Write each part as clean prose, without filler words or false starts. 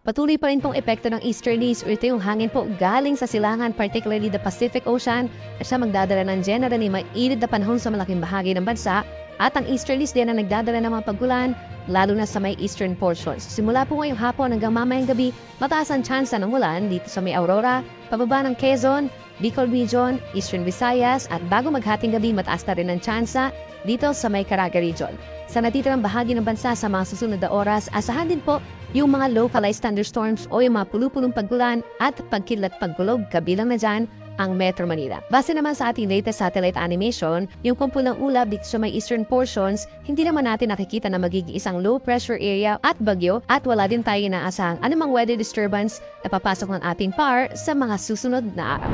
Patuloy pa rin pong epekto ng easterlies o ito yung hangin po galing sa silangan, particularly the Pacific Ocean, at siya magdadala ng generally mainit na panahon sa malaking bahagi ng bansa. At ang easterlies din ang nagdadala ng mga pagulan, lalo na sa may eastern portions. Simula po ngayong hapon hanggang mamayang gabi, mataas ang tsansa ng ulan dito sa may Aurora, pababa ng Quezon, Bicol Region, Eastern Visayas, at bago maghating gabi, mataas na rin ang tsansa dito sa may Caraga Region. Sa natitirang bahagi ng bansa sa mga susunod na oras, asahan din po yung mga localized thunderstorms o yung mga pulupulong paggulan at pagkidlat pagkulog, kabilang na dyan ang Metro Manila. Base naman sa ating latest satellite animation, yung kumpulang ulap dito sa may eastern portions, hindi naman natin nakikita na magiging isang low pressure area at bagyo at wala din tayo inaasahang anumang weather disturbance na papasok ng ating PAR sa mga susunod na araw.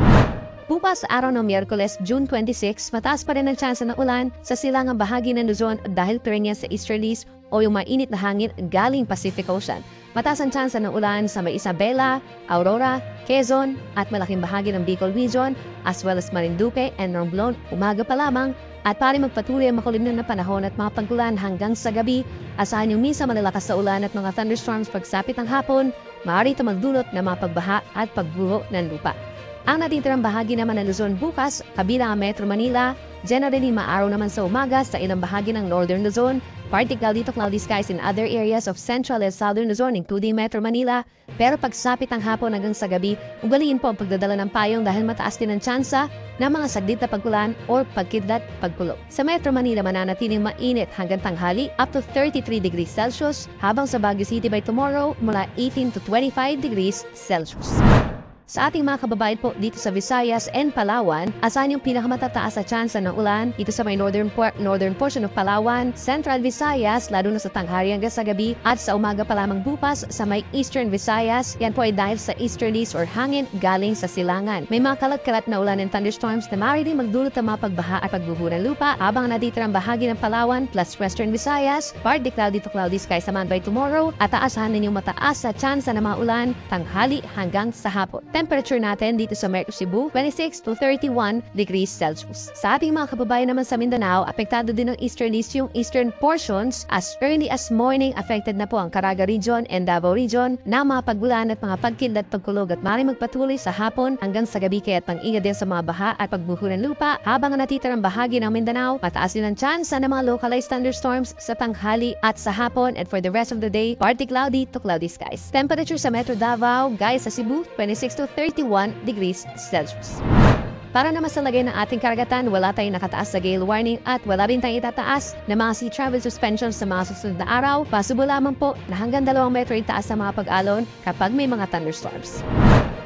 Bukas araw ng Miyerkules, June 26, mataas pa rin ang tsansa ng ulan sa silangang bahagi ng Luzon dahil pa rin yan sa easterlies o yung mainit na hangin galing Pacific Ocean. Mataas ang tsansa ng ulan sa may Isabela, Aurora, Quezon at malaking bahagi ng Bicol Region as well as Marinduque and Romblon umaga pa lamang at pari magpatuloy ang makulimlim na panahon at mga paggulan hanggang sa gabi. Asahan yung minsan malalakas na ulan at mga thunderstorms pagsapit ng hapon, maaari ito magdulot ng mga pagbaha at pagbuho ng lupa. Ang natitirang bahagi naman ng Luzon bukas, kabilang ang Metro Manila, generally maaraw naman sa umaga sa ilang bahagi ng Northern Luzon, particularly cloudy skies in other areas of Central and Southern Luzon including Metro Manila, pero pagsapit ng hapon hanggang sa gabi, ugaliin po ang pagdadala ng payong dahil mataas din ang tsansa ng mga saglit na pagkulan o pagkidlat pagkulog. Sa Metro Manila mananatiling mainit hanggang tanghali up to 33 degrees Celsius, habang sa Baguio City by tomorrow mula 18 to 25 degrees Celsius. Sa ating mga kababayan po dito sa Visayas and Palawan, asahan yung pinakamatataas na tsansa ng ulan dito sa may northern portion of Palawan, Central Visayas, lalo na sa tanghali hanggang sa gabi at sa umaga pa lamang bukas sa may Eastern Visayas. Yan po ay dahil sa easterlies or hangin galing sa silangan. May mga kalat-kalat na ulan and thunderstorms na maaari din magdulot ng mga pagbaha at pagbuho ng lupa habang natitirang bahagi ng Palawan plus Western Visayas, partly cloudy to cloudy skies naman by tomorrow at aasahan ninyong mataas sa tsansa ng mga ulan tanghali hanggang sa hapon. Temperature natin dito sa Metro Cebu, 26 to 31 degrees Celsius. Sa ating mga kababayan naman sa Mindanao, apektado din ng easterlies yung eastern portions. As early as morning, affected na po ang Caraga Region and Davao Region na mga pagbulan at mga pagkidlat pagkulog at maaaring magpatuloy sa hapon hanggang sa gabi kaya't pang-ingat din sa mga baha at pagbuho ng lupa habang natitirang bahagi ng Mindanao, mataas din ang tsansa ng mga localized thunderstorms sa tanghali at sa hapon and for the rest of the day, partly cloudy to cloudy skies. Temperature sa Metro Davao, guys, sa Cebu, 26 to 31 degrees Celsius. Para naman sa lagay ng ating karagatan, wala tayong nakataas sa gale warning at wala rin tayong itataas na mga sea travel suspensions sa mga susunod na araw. Possible lamang po na hanggang 2 metro itaas sa mga pag-alon kapag may mga thunderstorms.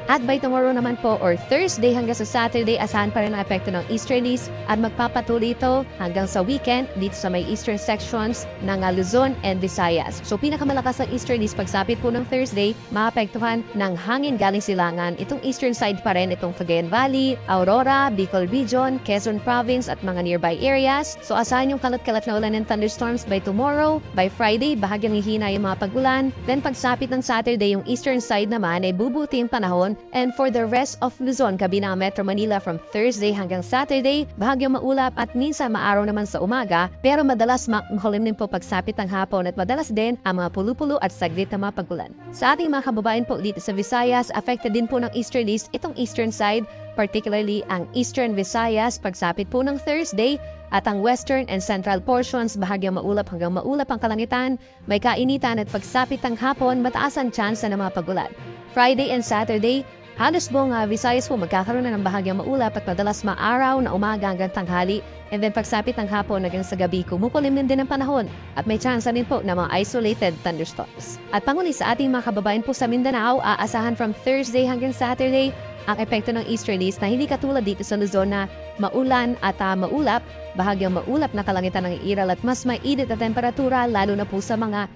At by tomorrow naman po or Thursday hanggang sa Saturday, asahan pa rin ang epekto ng easterlies at magpapatuloy ito hanggang sa weekend dito sa may eastern sections ng Luzon and Visayas. So pinakamalakas ang easterlies pagsapit po ng Thursday, maapektuhan ng hangin galing silangan. Itong eastern side pa rin, itong Cagayan Valley, Aurora, Bicol Region, Quezon Province at mga nearby areas. So asahan yung kalat-kalat na ulan and thunderstorms by tomorrow. By Friday, bahagyang hihina yung mga pagulan. Then pagsapit ng Saturday, yung eastern side naman ay bubuti yung panahon. And for the rest of Luzon, kabilang Metro Manila from Thursday hanggang Saturday, bahagyang maulap at minsan maaraw naman sa umaga, pero madalas makulimlim po pagsapit ng hapon at madalas din ang mga pulupulo at saglit na mga pagulan. Sa ating mga kababayan po dito sa Visayas, affected din po ng easterlies itong eastern side, particularly ang Eastern Visayas pagsapit po ng Thursday at ang western and central portions bahagyang maulap hanggang maulap ang kalangitan, may kainitan at pagsapit ng hapon mataas ang tsansa ng mga pagulan. Friday and Saturday, halos buong Visayas po magkakaroon na ng bahagyang maulap at madalas maaraw na umaga hanggang tanghali. And then pagsapit ng hapon hanggang sa gabi, kumukulimlim din ang panahon at may tsansa din po ng mga isolated thunderstorms. At panguli sa ating mga kababayan po sa Mindanao, aasahan from Thursday hanggang Saturday ang epekto ng easterlies na hindi katulad dito sa Luzon na maulan at maulap, bahagyang maulap na kalangitan ng iiral at mas mainit na temperatura lalo na po sa mga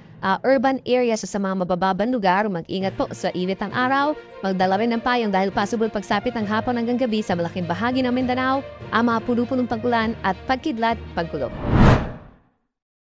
urban areas sa mga mabababang lugar. Mag-ingat po sa init ng araw, magdala rin ng payong dahil possible pagsapit ng hapon hanggang gabi sa malaking bahagi ng Mindanao, ang mga puno-punong pag-ulan at pagkidlat pagkulog.